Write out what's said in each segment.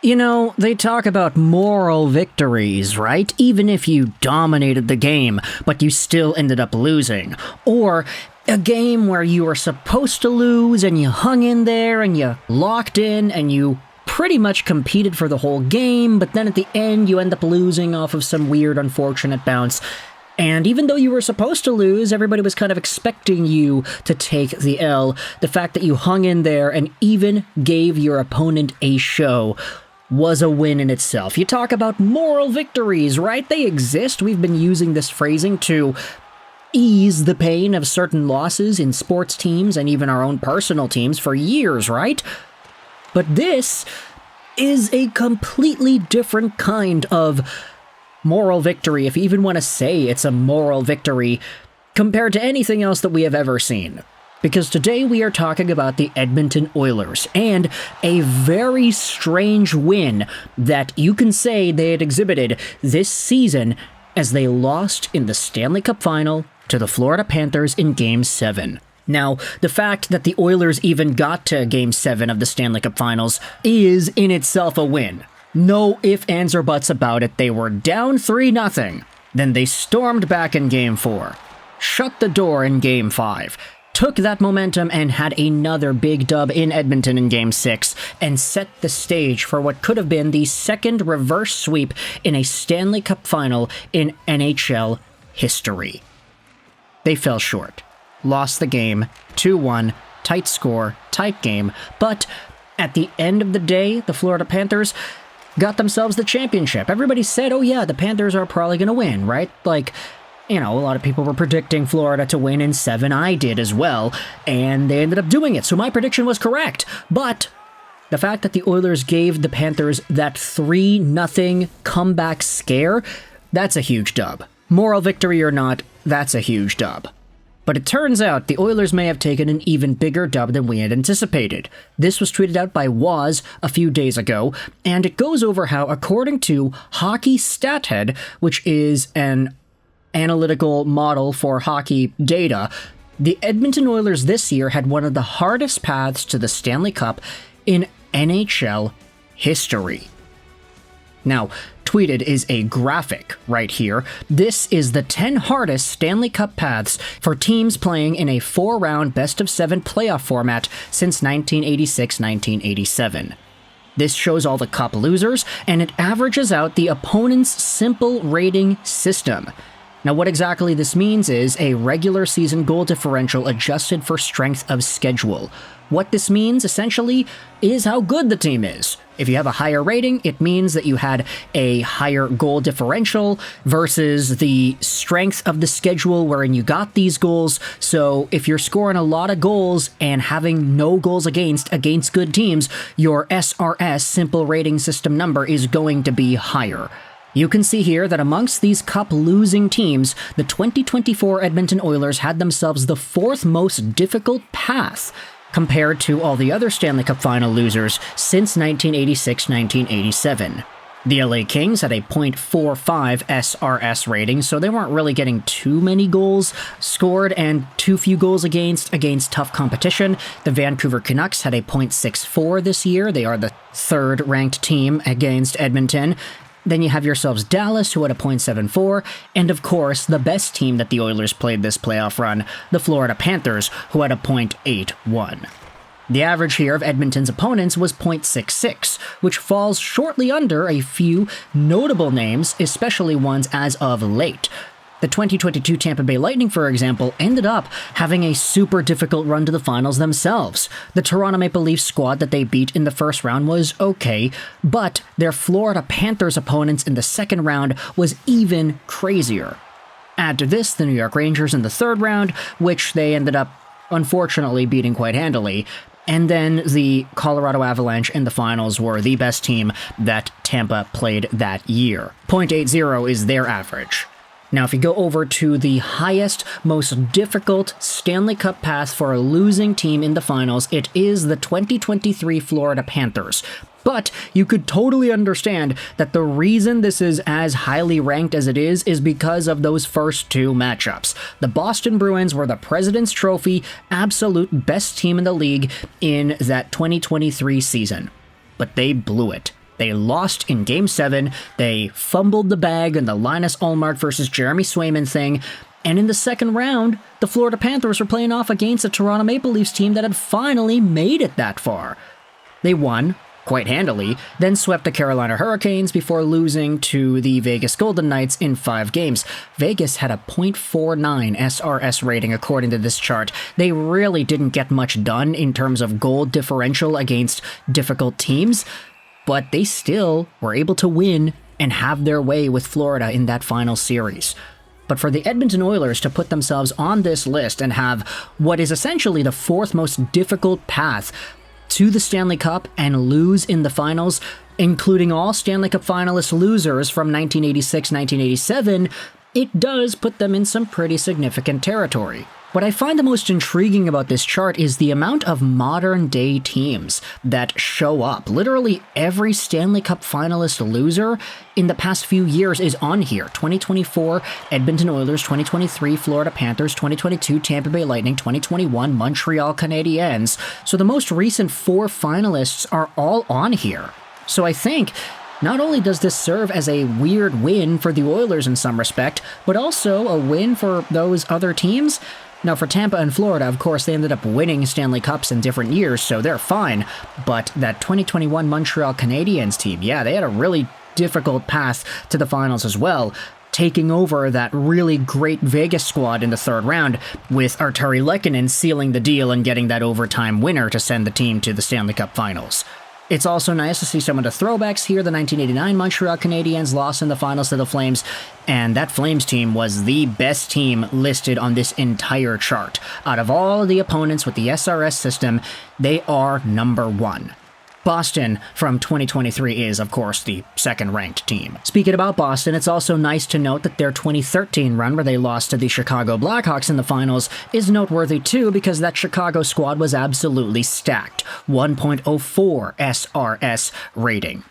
You know, they talk about moral victories, right? Even if you dominated the game, but you still ended up losing. Or a game where you were supposed to lose and you hung in there and you locked in and you pretty much competed for the whole game, but then at the end you end up losing off of some weird, unfortunate bounce. And even though you were supposed to lose, everybody was kind of expecting you to take the L. The fact that you hung in there and even gave your opponent a show was a win in itself. You talk about moral victories, right? They exist. We've been using this phrasing to ease the pain of certain losses in sports teams and even our own personal teams for years, right? But this is a completely different kind of moral victory, if you even want to say it's a moral victory, compared to anything else that we have ever seen. Because today we are talking about the Edmonton Oilers, and a very strange win that you can say they had exhibited this season as they lost in the Stanley Cup Final to the Florida Panthers in Game 7. Now, the fact that the Oilers even got to Game 7 of the Stanley Cup Finals is in itself a win. No ifs, ands, or buts about it. They were down 3-0. Then they stormed back in Game 4, shut the door in Game 5, took that momentum and had another big dub in Edmonton in Game 6, and set the stage for what could have been the second reverse sweep in a Stanley Cup Final in NHL history. They fell short. Lost the game, 2-1, tight score, tight game, but at the end of the day, the Florida Panthers got themselves the championship. Everybody said, oh yeah, the Panthers are probably going to win, right? Like, you know, a lot of people were predicting Florida to win in 7. I did as well, and they ended up doing it, so my prediction was correct. But the fact that the Oilers gave the Panthers that 3-0 comeback scare, that's a huge dub. Moral victory or not, that's a huge dub. But it turns out the Oilers may have taken an even bigger dub than we had anticipated. This was tweeted out by Waz a few days ago, and it goes over how, according to Hockey StatHead, which is an analytical model for hockey data, the Edmonton Oilers this year had one of the hardest paths to the Stanley Cup in NHL history. Now, tweeted is a graphic right here. This is the 10 hardest Stanley Cup paths for teams playing in a 4-round best-of-7 playoff format since 1986-1987. This shows all the cup losers, and it averages out the opponent's simple rating system. Now, what exactly this means is a regular season goal differential adjusted for strength of schedule. What this means, essentially, is how good the team is. If you have a higher rating, it means that you had a higher goal differential versus the strength of the schedule wherein you got these goals. So if you're scoring a lot of goals and having no goals against good teams, your SRS, simple rating system number, is going to be higher. You can see here that amongst these cup-losing teams, the 2024 Edmonton Oilers had themselves the 4th most difficult path compared to all the other Stanley Cup Final losers since 1986-1987. The LA Kings had a .45 SRS rating, so they weren't really getting too many goals scored and too few goals against tough competition. The Vancouver Canucks had a .64 this year. They are the 3rd ranked team against Edmonton. Then you have yourselves Dallas, who had a .74, and of course, the best team that the Oilers played this playoff run, the Florida Panthers, who had a .81. The average here of Edmonton's opponents was .66, which falls shortly under a few notable names, especially ones as of late. The 2022 Tampa Bay Lightning, for example, ended up having a super difficult run to the finals themselves. The Toronto Maple Leafs squad that they beat in the first round was okay, but their Florida Panthers opponents in the second round was even crazier. Add to this the New York Rangers in the third round, which they ended up unfortunately beating quite handily, and then the Colorado Avalanche in the finals were the best team that Tampa played that year. .80 is their average. Now, if you go over to the highest, most difficult Stanley Cup path for a losing team in the finals, it is the 2023 Florida Panthers. But you could totally understand that the reason this is as highly ranked as it is because of those first 2 matchups. The Boston Bruins were the President's Trophy absolute best team in the league in that 2023 season. But they blew it. They lost in Game 7, they fumbled the bag in the Linus Ullmark versus Jeremy Swayman thing, and in the second round, the Florida Panthers were playing off against a Toronto Maple Leafs team that had finally made it that far. They won, quite handily, then swept the Carolina Hurricanes before losing to the Vegas Golden Knights in 5 games. Vegas had a .49 SRS rating according to this chart. They really didn't get much done in terms of goal differential against difficult teams, but they still were able to win and have their way with Florida in that final series. But for the Edmonton Oilers to put themselves on this list and have what is essentially the 4th most difficult path to the Stanley Cup and lose in the finals, including all Stanley Cup finalist losers from 1986-1987, it does put them in some pretty significant territory. What I find the most intriguing about this chart is the amount of modern-day teams that show up. Literally every Stanley Cup finalist loser in the past few years is on here. 2024, Edmonton Oilers, 2023, Florida Panthers, 2022, Tampa Bay Lightning, 2021, Montreal Canadiens. So the most recent 4 finalists are all on here. So I think not only does this serve as a weird win for the Oilers in some respect, but also a win for those other teams. Now, for Tampa and Florida, of course, they ended up winning Stanley Cups in different years, so they're fine. But that 2021 Montreal Canadiens team, yeah, they had a really difficult path to the finals as well, taking over that really great Vegas squad in the 3rd round, with Artturi Lehkonen sealing the deal and getting that overtime winner to send the team to the Stanley Cup Finals. It's also nice to see some of the throwbacks here. The 1989 Montreal Canadiens lost in the finals to the Flames, and that Flames team was the best team listed on this entire chart. Out of all of the opponents with the SRS system, they are number 1. Boston from 2023 is, of course, the 2nd-ranked team. Speaking about Boston, it's also nice to note that their 2013 run, where they lost to the Chicago Blackhawks in the finals, is noteworthy too, because that Chicago squad was absolutely stacked. 1.04 SRS rating.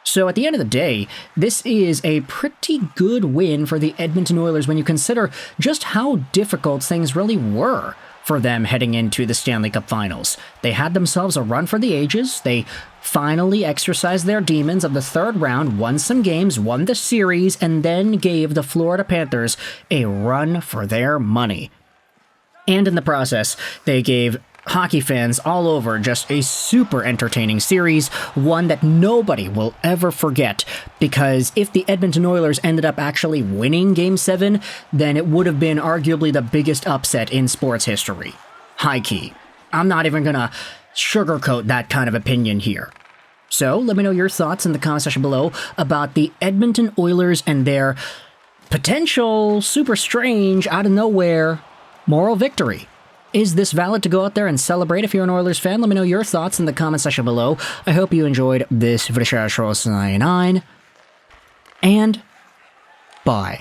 So at the end of the day, this is a pretty good win for the Edmonton Oilers when you consider just how difficult things really were for them heading into the Stanley Cup Finals. They had themselves a run for the ages. They finally exercised their demons of the 3rd round, won some games, won the series, and then gave the Florida Panthers a run for their money. And in the process, they gave hockey fans all over just a super entertaining series, one that nobody will ever forget, because if the Edmonton Oilers ended up actually winning Game 7, then it would have been arguably the biggest upset in sports history. High key. I'm not even gonna sugarcoat that kind of opinion here. So let me know your thoughts in the comment section below about the Edmonton Oilers and their potential super strange, out of nowhere, moral victory. Is this valid to go out there and celebrate if you're an Oilers fan? Let me know your thoughts in the comment section below. I hope you enjoyed this video, and bye.